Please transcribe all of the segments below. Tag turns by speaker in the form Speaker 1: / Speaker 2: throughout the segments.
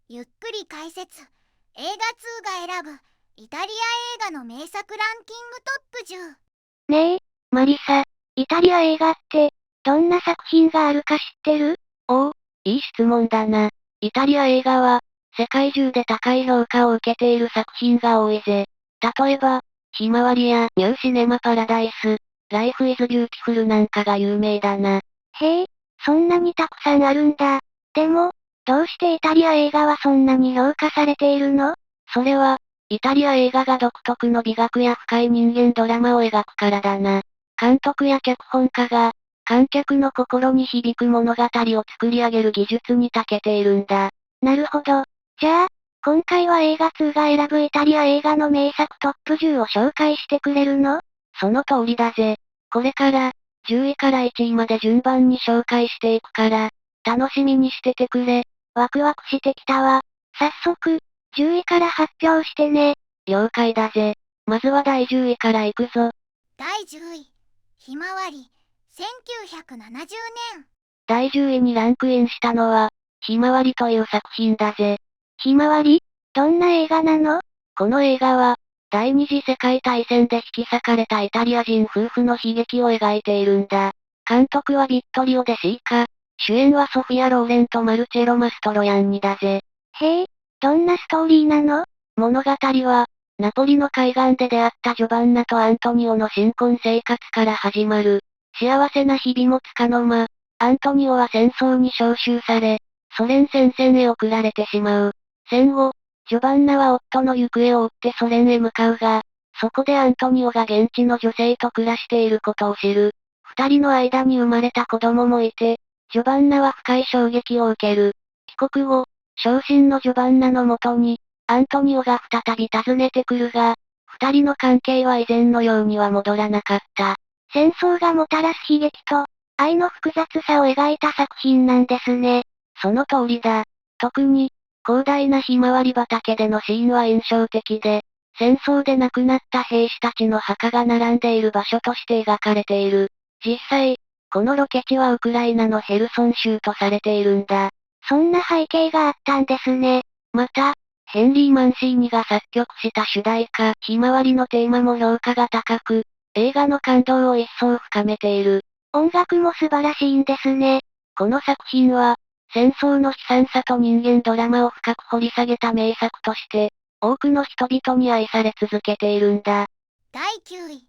Speaker 1: ゆっくり解説。映画2が選ぶイタリア映画の名作ランキングトップ10。
Speaker 2: ねえ、マリサ、イタリア映画って、どんな作品があるか知ってる？
Speaker 3: おお、いい質問だな。イタリア映画は、世界中で高い評価を受けている作品が多いぜ。例えば、ひまわりやニューシネマパラダイス、ライフイズビューティフルなんかが有名だな。
Speaker 2: へえ、そんなにたくさんあるんだ。でも、どうしてイタリア映画はそんなに評価されているの？
Speaker 3: それは、イタリア映画が独特の美学や深い人間ドラマを描くからだな。監督や脚本家が、観客の心に響く物語を作り上げる技術に長けているんだ。
Speaker 2: なるほど。じゃあ、今回は映画2が選ぶイタリア映画の名作トップ10を紹介してくれるの？
Speaker 3: その通りだぜ。これから、10位から1位まで順番に紹介していくから、楽しみにしててくれ。
Speaker 2: ワクワクしてきたわ。早速、10位から発表してね。
Speaker 3: 了解だぜ。まずは第10位から行くぞ。
Speaker 1: 第10位、ひまわり、1970年。
Speaker 3: 第10位にランクインしたのは、ひまわりという作品だぜ。
Speaker 2: ひまわり？どんな映画なの？
Speaker 3: この映画は、第二次世界大戦で引き裂かれたイタリア人夫婦の悲劇を描いているんだ。監督はビットリオ・デ・シーカ。主演はソフィア・ローレンとマルチェロ・マストロヤンニだぜ。
Speaker 2: へえ、どんなストーリーなの？
Speaker 3: 物語は、ナポリの海岸で出会ったジョバンナとアントニオの新婚生活から始まる。幸せな日々もつかの間、アントニオは戦争に召集され、ソ連戦線へ送られてしまう。戦後、ジョバンナは夫の行方を追ってソ連へ向かうが、そこでアントニオが現地の女性と暮らしていることを知る。二人の間に生まれた子供もいて、ジョバンナは深い衝撃を受ける。帰国後、傷心のジョバンナのもとに、アントニオが再び訪ねてくるが、二人の関係は以前のようには戻らなかった。
Speaker 2: 戦争がもたらす悲劇と、愛の複雑さを描いた作品なんですね。
Speaker 3: その通りだ。特に、広大なひまわり畑でのシーンは印象的で、戦争で亡くなった兵士たちの墓が並んでいる場所として描かれている。実際、このロケ地はウクライナのヘルソン州とされているんだ。
Speaker 2: そんな背景があったんですね。
Speaker 3: また、ヘンリー・マンシーニが作曲した主題歌、ひまわりのテーマも評価が高く、映画の感動を一層深めている。
Speaker 2: 音楽も素晴らしいんですね。
Speaker 3: この作品は、戦争の悲惨さと人間ドラマを深く掘り下げた名作として、多くの人々に愛され続けているんだ。
Speaker 1: 第9位、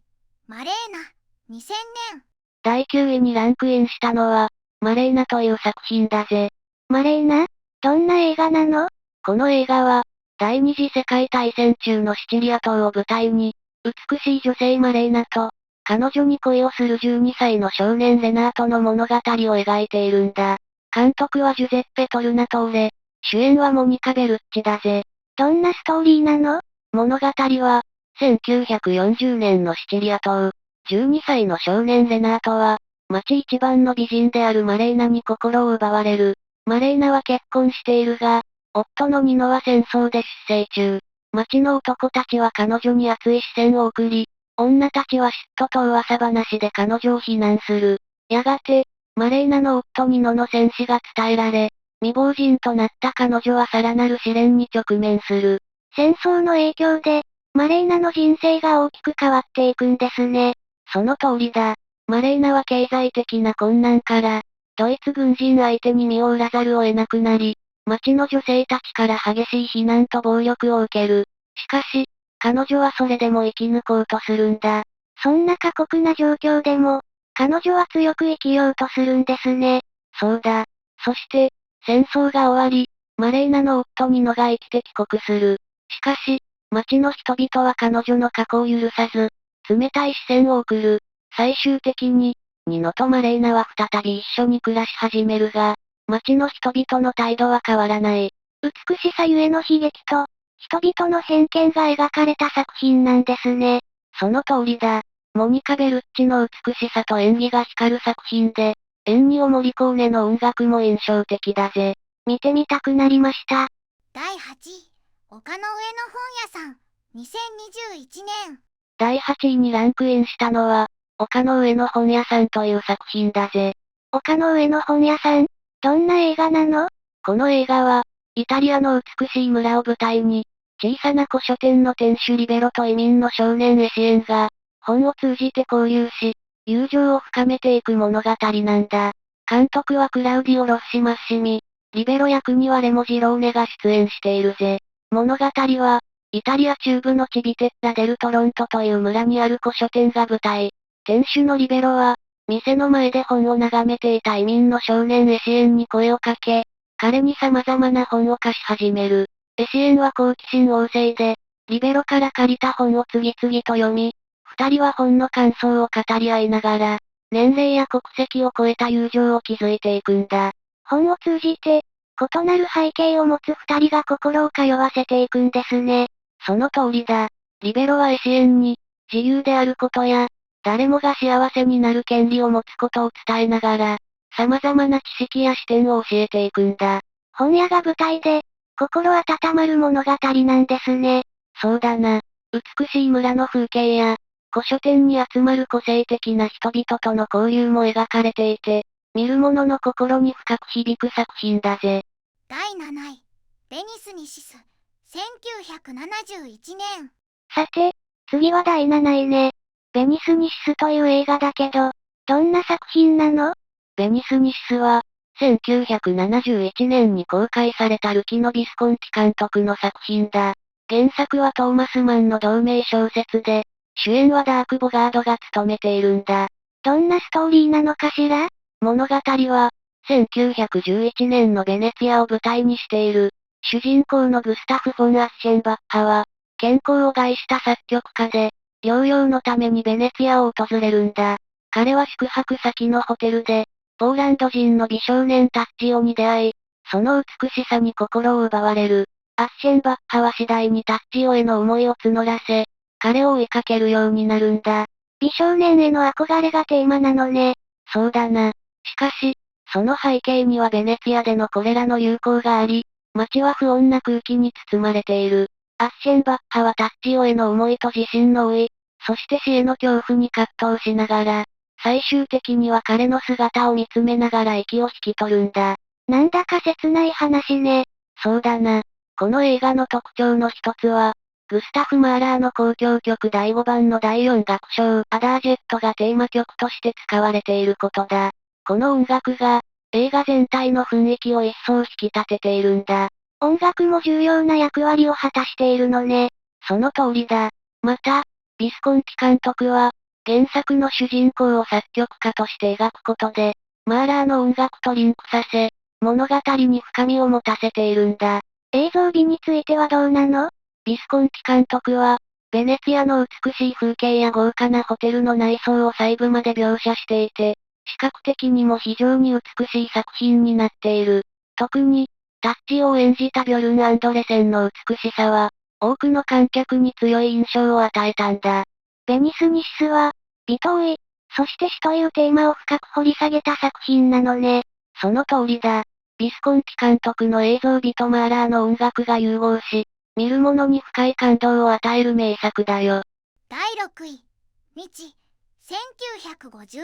Speaker 1: マレーナ、2000年。
Speaker 3: 第9位にランクインしたのは、マレーナという作品だぜ。
Speaker 2: マレーナ？どんな映画なの？
Speaker 3: この映画は、第二次世界大戦中のシチリア島を舞台に、美しい女性マレーナと、彼女に恋をする12歳の少年レナートの物語を描いているんだ。監督はジュゼッペ・トルナトーレ、主演はモニカ・ベルッチだぜ。
Speaker 2: どんなストーリーなの？
Speaker 3: 物語は、1940年のシチリア島、12歳の少年レナートは、町一番の美人であるマレーナに心を奪われる。マレーナは結婚しているが、夫のニノは戦争で出征中。町の男たちは彼女に熱い視線を送り、女たちは嫉妬と噂話で彼女を非難する。やがて、マレーナの夫ニノの戦死が伝えられ、未亡人となった彼女はさらなる試練に直面する。
Speaker 2: 戦争の影響で、マレーナの人生が大きく変わっていくんですね。
Speaker 3: その通りだ。マレーナは経済的な困難から、ドイツ軍人相手に身を売らざるを得なくなり、町の女性たちから激しい非難と暴力を受ける。しかし、彼女はそれでも生き抜こうとするんだ。
Speaker 2: そんな過酷な状況でも、彼女は強く生きようとするんですね。
Speaker 3: そうだ。そして、戦争が終わり、マレーナの夫ニノが生きて帰国する。しかし、町の人々は彼女の過去を許さず、冷たい視線を送る。最終的に、ニノとマレーナは再び一緒に暮らし始めるが、町の人々の態度は変わらない。
Speaker 2: 美しさゆえの悲劇と、人々の偏見が描かれた作品なんですね。
Speaker 3: その通りだ。モニカ・ベルッチの美しさと演技が光る作品で、エンニオ・モリコーネの音楽も印象的だぜ。
Speaker 2: 見てみたくなりました。
Speaker 1: 第8位、丘の上の本屋さん、2021年。
Speaker 3: 第8位にランクインしたのは、丘の上の本屋さんという作品だぜ。
Speaker 2: 丘の上の本屋さん？どんな映画なの？
Speaker 3: この映画は、イタリアの美しい村を舞台に、小さな古書店の店主リベロと移民の少年エシエンが、本を通じて交流し、友情を深めていく物語なんだ。監督はクラウディオ・ロッシ・マッシミ、リベロ役にはレモ・ジローネが出演しているぜ。物語は、イタリア中部のチビテッラ・デル・トロントという村にある古書店が舞台。店主のリベロは、店の前で本を眺めていた移民の少年エシエンに声をかけ、彼に様々な本を貸し始める。エシエンは好奇心旺盛で、リベロから借りた本を次々と読み、二人は本の感想を語り合いながら、年齢や国籍を超えた友情を築いていくんだ。
Speaker 2: 本を通じて、異なる背景を持つ二人が心を通わせていくんですね。
Speaker 3: その通りだ。リベロはエシエンに、自由であることや、誰もが幸せになる権利を持つことを伝えながら、様々な知識や視点を教えていくんだ。
Speaker 2: 本屋が舞台で、心温まる物語なんですね。
Speaker 3: そうだな。美しい村の風景や、古書店に集まる個性的な人々との交流も描かれていて、見る者の心に深く響く作品だぜ。
Speaker 1: 第7位、ベニス・ニシス、1971年。
Speaker 2: さて、次は第7位ね。ベニス・ニシスという映画だけど、どんな作品なの？
Speaker 3: ベニス・ニシスは、1971年に公開されたルキノ・ビスコンティ監督の作品だ。原作はトーマス・マンの同名小説で、主演はダーク・ボガードが務めているんだ。
Speaker 2: どんなストーリーなのかしら？
Speaker 3: 物語は、1911年のベネツィアを舞台にしている。主人公のグスタフ・フォン・アッシェンバッハは、健康を害した作曲家で、療養のためにベネツィアを訪れるんだ。彼は宿泊先のホテルで、ポーランド人の美少年タッチオに出会い、その美しさに心を奪われる。アッシェンバッハは次第にタッチオへの思いを募らせ、彼を追いかけるようになるんだ。
Speaker 2: 美少年への憧れがテーマなのね。
Speaker 3: そうだな。しかし、その背景にはベネツィアでのこれらの流行があり、街は不穏な空気に包まれている。アッシェンバッハはタッチオへの思いと自信の老い、そして死への恐怖に葛藤しながら、最終的には彼の姿を見つめながら息を引き取るんだ。
Speaker 2: なんだか切ない話ね。
Speaker 3: そうだな。この映画の特徴の一つは、グスタフ・マーラーの交響曲第5番の第4楽章、アダージェットがテーマ曲として使われていることだ。この音楽が、映画全体の雰囲気を一層引き立てているんだ。
Speaker 2: 音楽も重要な役割を果たしているのね。
Speaker 3: その通りだ。また、ビスコンティ監督は、原作の主人公を作曲家として描くことで、マーラーの音楽とリンクさせ、物語に深みを持たせているんだ。
Speaker 2: 映像美についてはどうなの？
Speaker 3: ビスコンティ監督は、ベネツィアの美しい風景や豪華なホテルの内装を細部まで描写していて、視覚的にも非常に美しい作品になっている。特に、タッチを演じたビョルン・アンドレセンの美しさは、多くの観客に強い印象を与えたんだ。
Speaker 2: ベニス・ニシスは、美と老い、そして死というテーマを深く掘り下げた作品なのね。
Speaker 3: その通りだ。ビスコンティ監督の映像美とマーラーの音楽が融合し、見る者に深い感動を与える名作だよ。
Speaker 1: 第6位、道、1954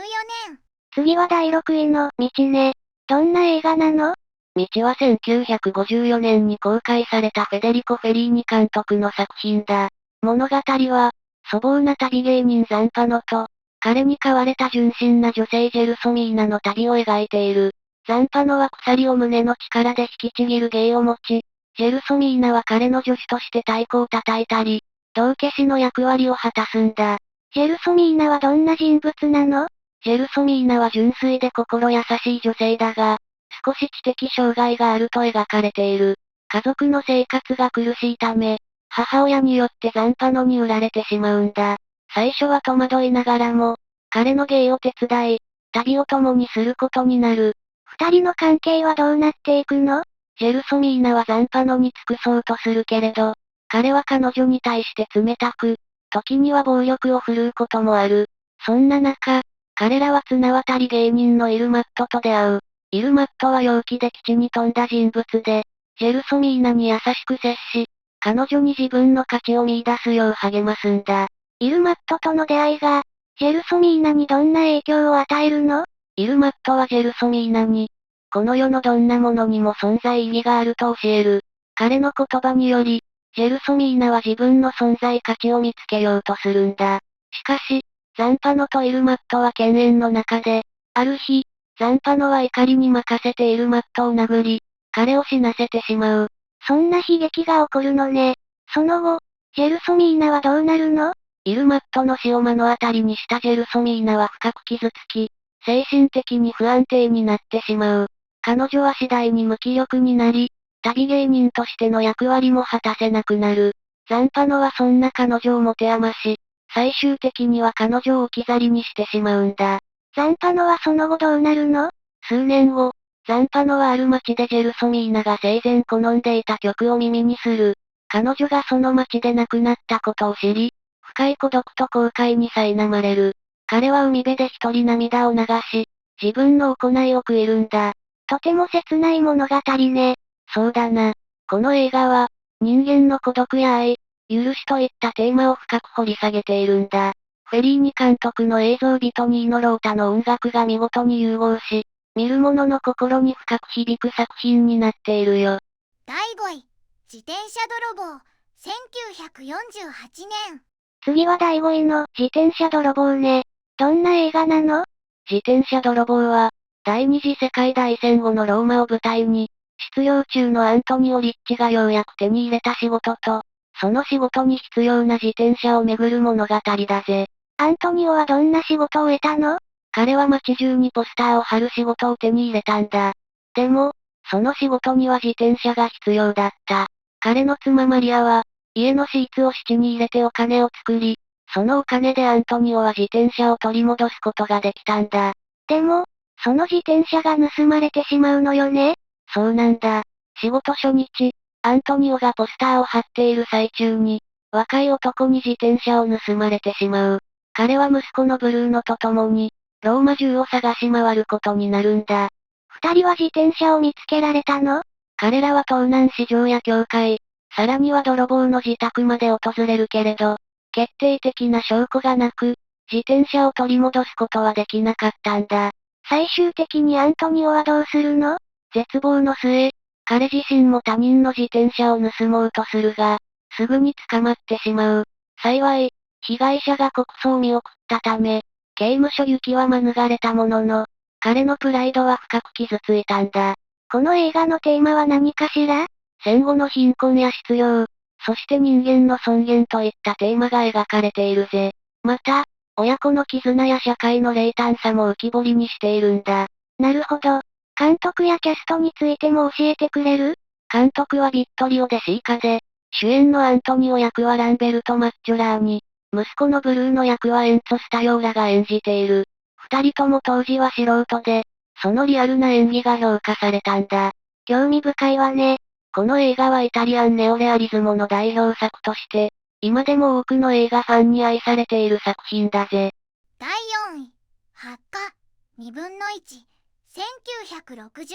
Speaker 1: 年。
Speaker 2: 次は第6位の道ね。どんな映画なの？
Speaker 3: 道は1954年に公開されたフェデリコ・フェリーニ監督の作品だ。物語は、粗暴な旅芸人ザンパノと、彼に飼われた純真な女性ジェルソミーナの旅を描いている。ザンパノは鎖を胸の力で引きちぎる芸を持ち、ジェルソミーナは彼の助手として太鼓を叩いたり、道化師の役割を果たすんだ。
Speaker 2: ジェルソミーナはどんな人物なの？
Speaker 3: ジェルソミーナは純粋で心優しい女性だが、少し知的障害があると描かれている。家族の生活が苦しいため、母親によってザンパノに売られてしまうんだ。最初は戸惑いながらも、彼の芸を手伝い、旅を共にすることになる。
Speaker 2: 二人の関係はどうなっていくの？
Speaker 3: ジェルソミーナはザンパノに尽くそうとするけれど、彼は彼女に対して冷たく、時には暴力を振るうこともある。そんな中、彼らは綱渡り芸人のイルマットと出会う。イルマットは陽気で基地に富んだ人物で、ジェルソミーナに優しく接し、彼女に自分の価値を見出すよう励ますんだ。
Speaker 2: イルマットとの出会いが、ジェルソミーナにどんな影響を与えるの？
Speaker 3: イルマットはジェルソミーナに、この世のどんなものにも存在意義があると教える。彼の言葉により、ジェルソミーナは自分の存在価値を見つけようとするんだ。しかし、ザンパノとイルマットは犬猿の中で、ある日、ザンパノは怒りに任せてイルマットを殴り、彼を死なせてしまう。
Speaker 2: そんな悲劇が起こるのね。その後、ジェルソミーナはどうなるの？
Speaker 3: イルマットの死を目の当たりにしたジェルソミーナは深く傷つき、精神的に不安定になってしまう。彼女は次第に無気力になり、旅芸人としての役割も果たせなくなる。ザンパノはそんな彼女を持て余し、最終的には彼女を置き去りにしてしまうんだ。
Speaker 2: ザンパノはその後どうなるの？
Speaker 3: 数年後、ザンパノはある街でジェルソミーナが生前好んでいた曲を耳にする。彼女がその街で亡くなったことを知り、深い孤独と後悔に苛まれる。彼は海辺で一人涙を流し、自分の行いを悔いるんだ。
Speaker 2: とても切ない物語ね。
Speaker 3: そうだな。この映画は、人間の孤独や愛、許しといったテーマを深く掘り下げているんだ。フェリーニ監督の映像美とニーノ・ロータの音楽が見事に融合し、見る者の心に深く響く作品になっているよ。
Speaker 1: 第5位、自転車泥棒、1948年。
Speaker 2: 次は第5位の自転車泥棒ね。どんな映画なの？
Speaker 3: 自転車泥棒は、第二次世界大戦後のローマを舞台に、失業中のアントニオ・リッチがようやく手に入れた仕事と、その仕事に必要な自転車をめぐる物語だぜ。
Speaker 2: アントニオはどんな仕事を得たの？
Speaker 3: 彼は街中にポスターを貼る仕事を手に入れたんだ。でも、その仕事には自転車が必要だった。彼の妻マリアは、家のシーツを質に入れてお金を作り、そのお金でアントニオは自転車を取り戻すことができたんだ。
Speaker 2: でも、その自転車が盗まれてしまうのよね？
Speaker 3: そうなんだ。仕事初日、アントニオがポスターを貼っている最中に、若い男に自転車を盗まれてしまう。彼は息子のブルーノと共に、ローマ中を探し回ることになるんだ。
Speaker 2: 二人は自転車を見つけられたの？
Speaker 3: 彼らは盗難市場や教会、さらには泥棒の自宅まで訪れるけれど、決定的な証拠がなく、自転車を取り戻すことはできなかったんだ。
Speaker 2: 最終的にアントニオはどうするの？
Speaker 3: 絶望の末、彼自身も他人の自転車を盗もうとするが、すぐに捕まってしまう。幸い、被害者が告訴を見送ったため、刑務所行きは免れたものの、彼のプライドは深く傷ついたんだ。
Speaker 2: この映画のテーマは何かしら？
Speaker 3: 戦後の貧困や失業、そして人間の尊厳といったテーマが描かれているぜ。また、親子の絆や社会の冷淡さも浮き彫りにしているんだ。
Speaker 2: なるほど。監督やキャストについても教えてくれる？
Speaker 3: 監督はビットリオ・デ・シーカで、主演のアントニオ役はランベルト・マッチョラーに、息子のブルーの役はエンツォ・スタヨーラが演じている。二人とも当時は素人で、そのリアルな演技が評価されたんだ。
Speaker 2: 興味深いわね。
Speaker 3: この映画はイタリアンネオレアリズムの代表作として、今でも多くの映画ファンに愛されている作品だぜ。
Speaker 1: 第4位、発火、2分の1、1963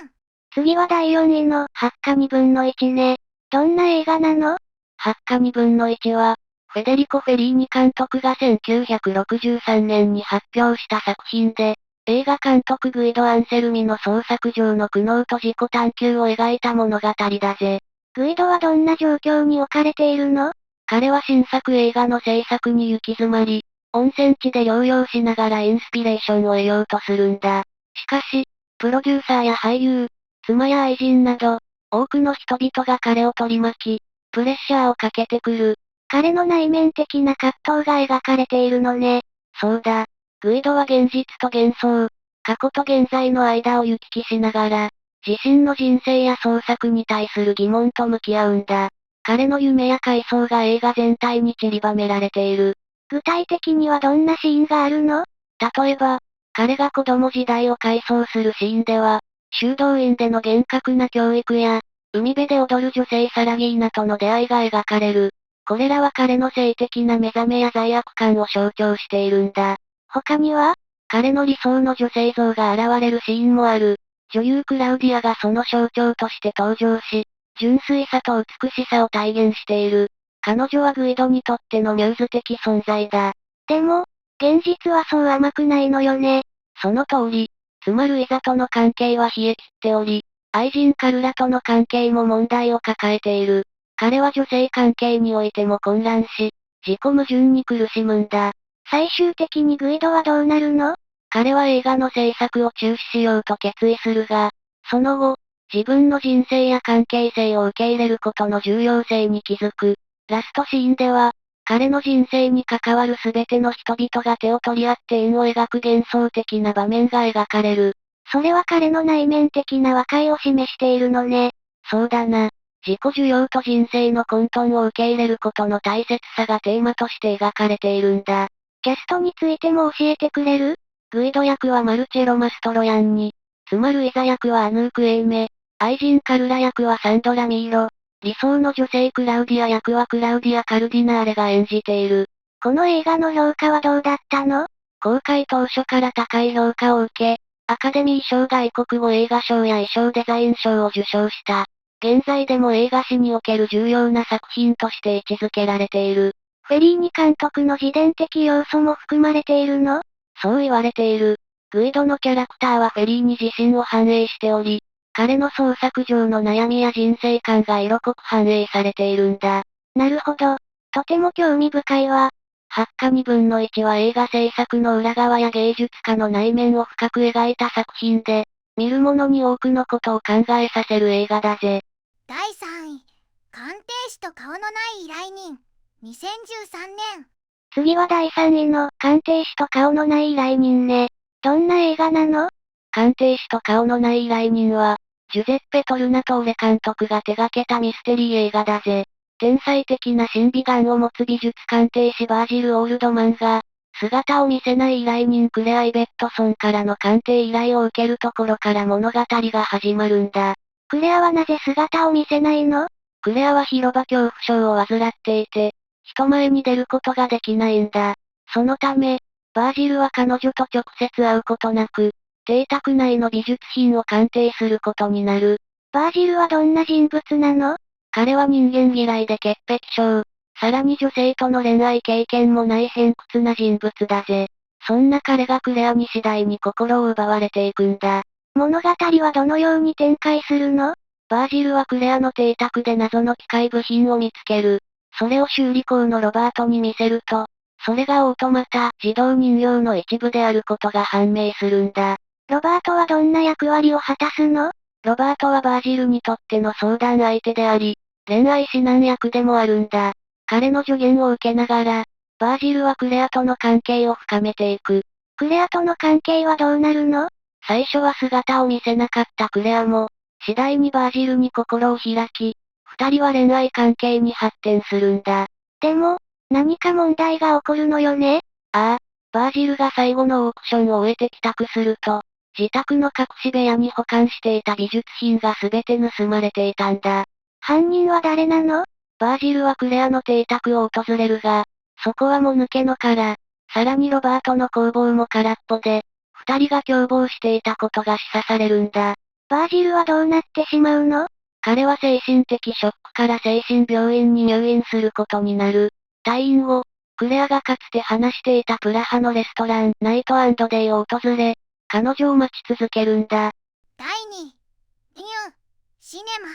Speaker 1: 年。
Speaker 2: 次は第4位の発火2分の1ね。どんな映画なの？
Speaker 3: 発火2分の1は、フェデリコ・フェリーニ監督が1963年に発表した作品で、映画監督グイド・アンセルミの創作上の苦悩と自己探求を描いた物語だぜ。
Speaker 2: グイドはどんな状況に置かれているの？
Speaker 3: 彼は新作映画の制作に行き詰まり、温泉地で療養しながらインスピレーションを得ようとするんだ。しかし、プロデューサーや俳優、妻や愛人など、多くの人々が彼を取り巻き、プレッシャーをかけてくる。
Speaker 2: 彼の内面的な葛藤が描かれているのね。
Speaker 3: そうだ。グイドは現実と幻想、過去と現在の間を行き来しながら、自身の人生や創作に対する疑問と向き合うんだ。彼の夢や回想が映画全体に散りばめられている。
Speaker 2: 具体的にはどんなシーンがあるの？
Speaker 3: 例えば、彼が子供時代を回想するシーンでは、修道院での厳格な教育や、海辺で踊る女性サラギーナとの出会いが描かれる。これらは彼の性的な目覚めや罪悪感を象徴しているんだ。
Speaker 2: 他には？
Speaker 3: 彼の理想の女性像が現れるシーンもある。女優クラウディアがその象徴として登場し、純粋さと美しさを体現している。彼女はグイドにとってのミューズ的存在だ。
Speaker 2: でも、現実はそう甘くないのよね。
Speaker 3: その通り、妻ルイザとの関係は冷え切っており、愛人カルラとの関係も問題を抱えている。彼は女性関係においても混乱し、自己矛盾に苦しむんだ。
Speaker 2: 最終的にグイドはどうなるの？
Speaker 3: 彼は映画の制作を中止しようと決意するが、その後、自分の人生や関係性を受け入れることの重要性に気づく。ラストシーンでは、彼の人生に関わる全ての人々が手を取り合って縁を描く幻想的な場面が描かれる。
Speaker 2: それは彼の内面的な和解を示しているのね。
Speaker 3: そうだな。自己需要と人生の混沌を受け入れることの大切さがテーマとして描かれているんだ。
Speaker 2: キャストについても教えてくれる？
Speaker 3: グイド役はマルチェロ・マストロヤンニ。妻ルイザ役はアヌーク・エイメ。愛人カルラ役はサンドラ・ミーロ。理想の女性クラウディア役はクラウディア・カルディナーレが演じている。
Speaker 2: この映画の評価はどうだったの？
Speaker 3: 公開当初から高い評価を受け、アカデミー賞外国語映画賞や衣装デザイン賞を受賞した。現在でも映画史における重要な作品として位置づけられている。
Speaker 2: フェリーニ監督の自伝的要素も含まれているの？
Speaker 3: そう言われている。グイドのキャラクターはフェリーニ自身を反映しており、彼の創作上の悩みや人生観が色濃く反映されているんだ。
Speaker 2: なるほど。とても興味深いわ。
Speaker 3: 8課2分の1は映画制作の裏側や芸術家の内面を深く描いた作品で、見る者に多くのことを考えさせる映画だぜ。
Speaker 1: 第3位、鑑定士と顔のない依頼人、2013年。
Speaker 2: 次は第3位の鑑定士と顔のない依頼人ね。どんな映画なの？
Speaker 3: 鑑定士と顔のない依頼人は、ジュゼッペ・トルナトーレ監督が手掛けたミステリー映画だぜ。天才的な審美眼を持つ美術鑑定士バージル・オールドマンが、姿を見せない依頼人クレア・イベットソンからの鑑定依頼を受けるところから物語が始まるんだ。
Speaker 2: クレアはなぜ姿を見せないの？
Speaker 3: クレアは広場恐怖症を患っていて、人前に出ることができないんだ。そのため、バージルは彼女と直接会うことなく、邸宅内の美術品を鑑定することになる。
Speaker 2: バージルはどんな人物なの？
Speaker 3: 彼は人間嫌いで潔癖症。さらに女性との恋愛経験もない偏屈な人物だぜ。そんな彼がクレアに次第に心を奪われていくんだ。
Speaker 2: 物語はどのように展開するの？
Speaker 3: バージルはクレアの邸宅で謎の機械部品を見つける。それを修理工のロバートに見せると、それがオートマタ、自動人形の一部であることが判明するんだ。
Speaker 2: ロバートはどんな役割を果たすの？
Speaker 3: ロバートはバージルにとっての相談相手であり、恋愛指南役でもあるんだ。彼の助言を受けながら、バージルはクレアとの関係を深めていく。
Speaker 2: クレアとの関係はどうなるの？
Speaker 3: 最初は姿を見せなかったクレアも、次第にバージルに心を開き、二人は恋愛関係に発展するんだ。
Speaker 2: でも、何か問題が起こるのよね？
Speaker 3: ああ、バージルが最後のオークションを終えて帰宅すると、自宅の隠し部屋に保管していた美術品が全て盗まれていたんだ。
Speaker 2: 犯人は誰なの？
Speaker 3: バージルはクレアの邸宅を訪れるが、そこはもぬけの殻。さらにロバートの工房も空っぽで、二人が共謀していたことが示唆されるんだ。
Speaker 2: バージルはどうなってしまうの？
Speaker 3: 彼は精神的ショックから精神病院に入院することになる。退院後、クレアがかつて話していたプラハのレストラン、ナイト&デイを訪れ、彼女を待ち続けるんだ。
Speaker 1: 第2位、ニュー、シネマ、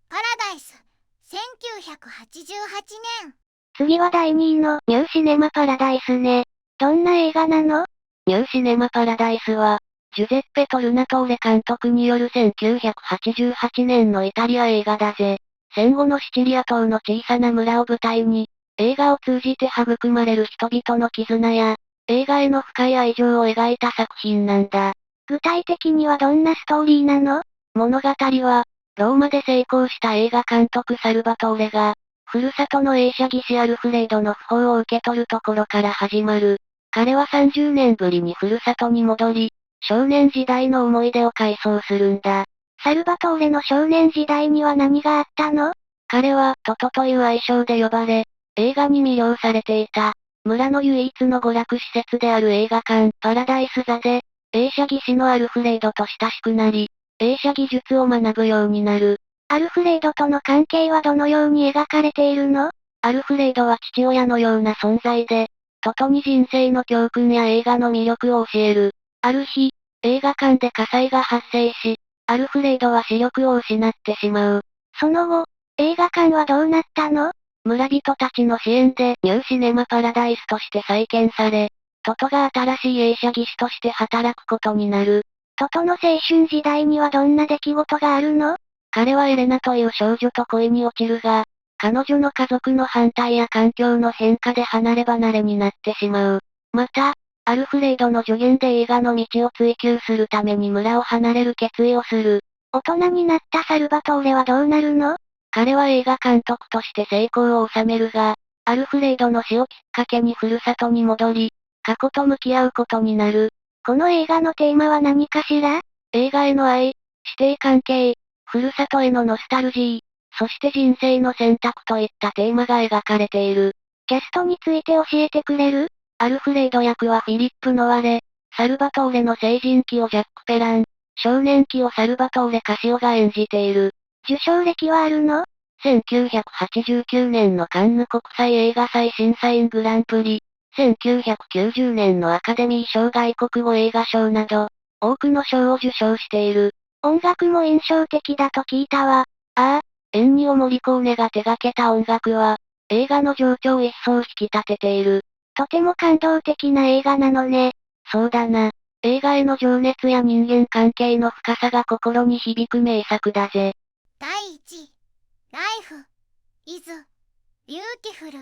Speaker 1: パラダイス、1988年。
Speaker 2: 次は第2位のニューシネマパラダイスね。どんな映画なの？
Speaker 3: ニューシネマパラダイスは、ジュゼッペ・トルナトーレ監督による1988年のイタリア映画だぜ。戦後のシチリア島の小さな村を舞台に、映画を通じて育まれる人々の絆や、映画への深い愛情を描いた作品なんだ。
Speaker 2: 具体的にはどんなストーリーなの？
Speaker 3: 物語は、ローマで成功した映画監督サルバトーレが、ふるさとの映写技師アルフレードの訃報を受け取るところから始まる。彼は30年ぶりにふるさとに戻り、少年時代の思い出を回想するんだ。
Speaker 2: サルバトーレの少年時代には何があったの？
Speaker 3: 彼はトトという愛称で呼ばれ、映画に魅了されていた。村の唯一の娯楽施設である映画館、パラダイス座で、映写技師のアルフレードと親しくなり、映写技術を学ぶようになる。
Speaker 2: アルフレードとの関係はどのように描かれているの？
Speaker 3: アルフレードは父親のような存在で、トトに人生の教訓や映画の魅力を教える。ある日、映画館で火災が発生し、アルフレードは視力を失ってしまう。
Speaker 2: その後、映画館はどうなったの？
Speaker 3: 村人たちの支援でニューシネマパラダイスとして再建され、トトが新しい映写技師として働くことになる。
Speaker 2: トトの青春時代にはどんな出来事があるの？
Speaker 3: 彼はエレナという少女と恋に落ちるが、彼女の家族の反対や環境の変化で離れ離れになってしまう。また、アルフレードの助言で映画の道を追求するために村を離れる決意をする。
Speaker 2: 大人になったサルバトーレはどうなるの？
Speaker 3: 彼は映画監督として成功を収めるが、アルフレードの死をきっかけにふるさとに戻り、過去と向き合うことになる。
Speaker 2: この映画のテーマは何かしら？
Speaker 3: 映画への愛、師弟関係、ふるさとへのノスタルジー、そして人生の選択といったテーマが描かれている。
Speaker 2: キャストについて教えてくれる？
Speaker 3: アルフレード役はフィリップ・ノワレ、サルバトーレの成人期をジャック・ペラン、少年期をサルバトーレ・カシオが演じている。
Speaker 2: 受賞歴はあるの
Speaker 3: ？1989年のカンヌ国際映画祭審査員グランプリ、1990年のアカデミー賞外国語映画賞など、多くの賞を受賞している。
Speaker 2: 音楽も印象的だと聞いたわ。
Speaker 3: ああ、エンニオ・モリコーネが手掛けた音楽は、映画の情緒を一層引き立てている。
Speaker 2: とても感動的な映画なのね。
Speaker 3: そうだな。映画への情熱や人間関係の深さが心に響く名作だぜ。
Speaker 1: 第1位、ライフ、イズ、ビューティフル、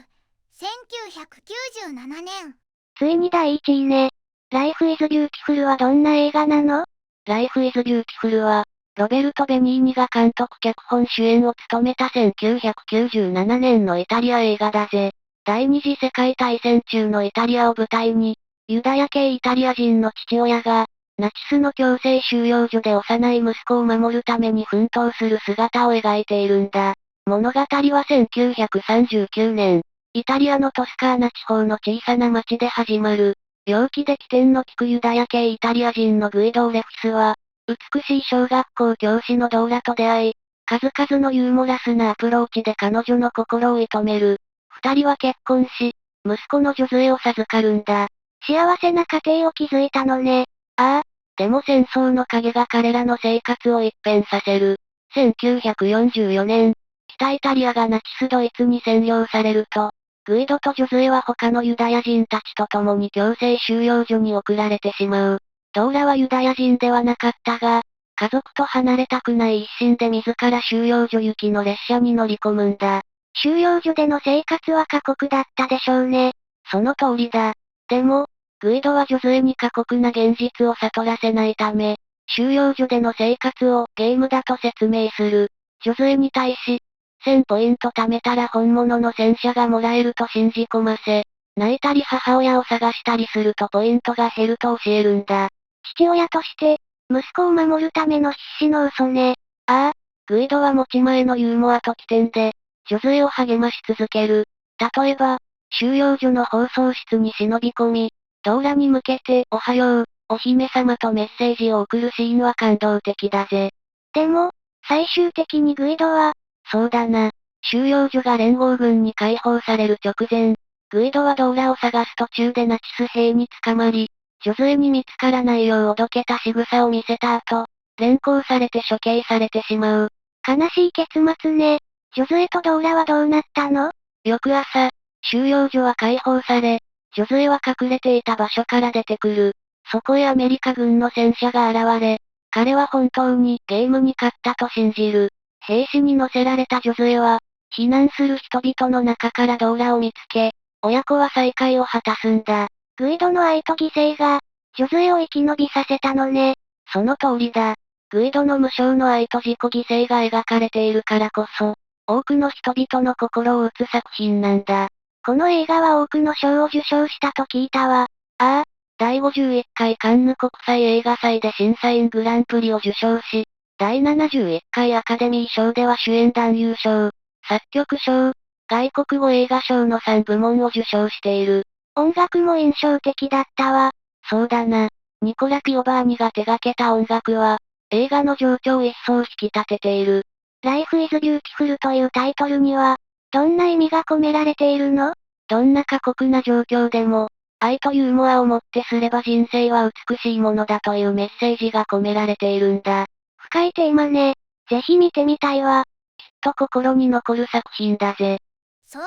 Speaker 1: 1997年。
Speaker 2: ついに第1位ね。Life is Beautiful はどんな映画なの？
Speaker 3: Life is Beautiful は、ロベルト・ベニーニが監督脚本主演を務めた1997年のイタリア映画だぜ。第二次世界大戦中のイタリアを舞台に、ユダヤ系イタリア人の父親が、ナチスの強制収容所で幼い息子を守るために奮闘する姿を描いているんだ。物語は1939年、イタリアのトスカーナ地方の小さな町で始まる。陽気で起点の利くユダヤ系イタリア人のグイドー・レフィスは、美しい小学校教師のドーラと出会い、数々のユーモラスなアプローチで彼女の心を射止める。二人は結婚し、息子のジョズエを授かるんだ。
Speaker 2: 幸せな家庭を築いたのね。
Speaker 3: ああ、でも戦争の影が彼らの生活を一変させる。1944年、北イタリアがナチスドイツに占領されると、グイドとジョズエは他のユダヤ人たちと共に強制収容所に送られてしまう。ドーラはユダヤ人ではなかったが、家族と離れたくない一心で自ら収容所行きの列車に乗り込むんだ。
Speaker 2: 収容所での生活は過酷だったでしょうね。
Speaker 3: その通りだ。でも、グイドはジョズエに過酷な現実を悟らせないため、収容所での生活をゲームだと説明する。ジョズエに対し、1000ポイント貯めたら本物の戦車がもらえると信じ込ませ、泣いたり母親を探したりするとポイントが減ると教えるんだ。
Speaker 2: 父親として、息子を守るための必死の嘘ね。
Speaker 3: ああ、グイドは持ち前のユーモアと起点で、ジョズエを励まし続ける。例えば、収容所の放送室に忍び込み、ドーラに向けて、おはよう、お姫様とメッセージを送るシーンは感動的だぜ。
Speaker 2: でも、最終的にグイドは、
Speaker 3: そうだな。収容所が連合軍に解放される直前、グイドはドーラを探す途中でナチス兵に捕まり、ジョズエに見つからないようおどけた仕草を見せた後、連行されて処刑されてしまう。
Speaker 2: 悲しい結末ね。ジョズエとドーラはどうなったの？
Speaker 3: 翌朝、収容所は解放され、ジョズエは隠れていた場所から出てくる。そこへアメリカ軍の戦車が現れ、彼は本当にゲームに勝ったと信じる。兵士に乗せられたジョズエは、避難する人々の中からドーラを見つけ、親子は再会を果たすんだ。
Speaker 2: グイドの愛と犠牲が、ジョズエを生き延びさせたのね。
Speaker 3: その通りだ。グイドの無償の愛と自己犠牲が描かれているからこそ、多くの人々の心を打つ作品なんだ。
Speaker 2: この映画は多くの賞を受賞したと聞いたわ。
Speaker 3: ああ、第51回カンヌ国際映画祭で審査員グランプリを受賞し、第71回アカデミー賞では主演男優賞、作曲賞、外国語映画賞の3部門を受賞している。
Speaker 2: 音楽も印象的だったわ。
Speaker 3: そうだな。ニコラ・ピオバーニが手掛けた音楽は、映画の情緒を一層引き立てている。
Speaker 2: Life is Beautiful というタイトルには、どんな意味が込められているの？
Speaker 3: どんな過酷な状況でも、愛とユーモアをもってすれば人生は美しいものだというメッセージが込められているんだ。
Speaker 2: 深いテーマね。ぜひ見てみたいわ。
Speaker 3: きっと心に残る作品だぜ。
Speaker 1: 総評。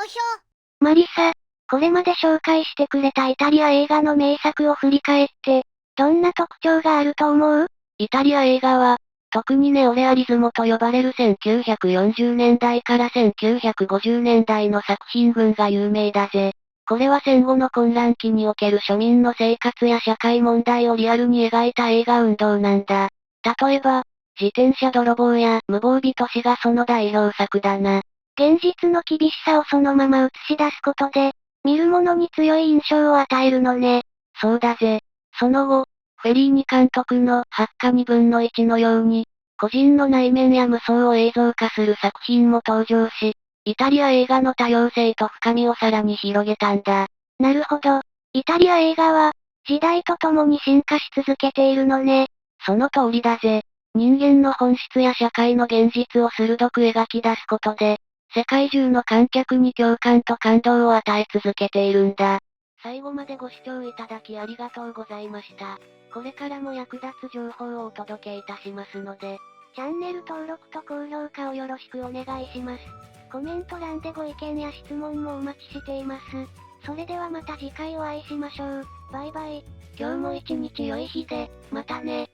Speaker 2: マリサ、これまで紹介してくれたイタリア映画の名作を振り返って、どんな特徴があると思う？
Speaker 3: イタリア映画は、特にネオレアリズムと呼ばれる1940年代から1950年代の作品群が有名だぜ。これは戦後の混乱期における庶民の生活や社会問題をリアルに描いた映画運動なんだ。例えば、自転車泥棒や無防備都市がその代表作だな。
Speaker 2: 現実の厳しさをそのまま映し出すことで、見る者に強い印象を与えるのね。
Speaker 3: そうだぜ。その後、フェリーニ監督の八下二分の一のように、個人の内面や無双を映像化する作品も登場し、イタリア映画の多様性と深みをさらに広げたんだ。
Speaker 2: なるほど。イタリア映画は、時代とともに進化し続けているのね。
Speaker 3: その通りだぜ。人間の本質や社会の現実を鋭く描き出すことで、世界中の観客に共感と感動を与え続けているんだ。最後までご視聴いただきありがとうございました。これからも役立つ情報をお届けいたしますので、
Speaker 2: チャンネル登録と高評価をよろしくお願いします。コメント欄でご意見や質問もお待ちしています。それではまた次回お会いしましょう。バイバイ。
Speaker 3: 今日も一日良い日で、またね。